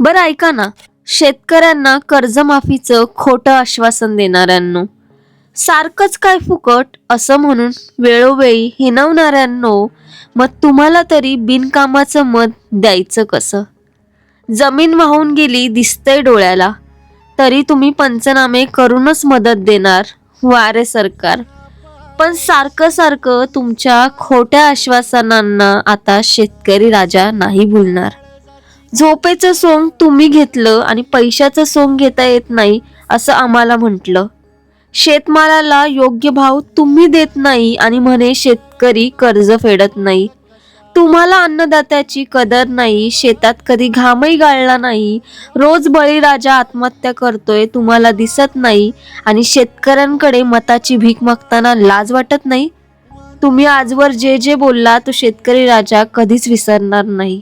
बरं ऐका ना, शेतकऱ्यांना कर्जमाफीचं खोटं आश्वासन देणाऱ्यांनो, सारखंच काय फुकट असं म्हणून वेळोवेळी हिणवणाऱ्यांनो, मग तुम्हाला तरी बिनकामाचं मत द्यायचं कसं? जमीन वाहून गेली दिसतंय डोळ्याला, तरी तुम्ही पंचनामे करूनच मदत देणार. वा रे सरकार. पण सारखं सारखं तुमच्या खोट्या आश्वासनांना आता शेतकरी राजा नाही भुलणार. झोपेचं सोंग तुम्ही घेतलं आणि पैशाचं सोंग घेता येत नाही असं आम्हाला म्हटलं. शेतमालाला योग्य भाव तुम्ही देत नाही आणि म्हणे शेतकरी कर्ज फेडत नाही. तुम्हाला अन्नदात्याची कदर नाही, शेतात कधी घामही गाळला नाही. रोज बळीराजा आत्महत्या करतोय तुम्हाला दिसत नाही आणि शेतकऱ्यांकडे मताची भीक मागताना लाज वाटत नाही. तुम्ही आजवर जे जे बोलला तो शेतकरी राजा कधीच विसरणार नाही.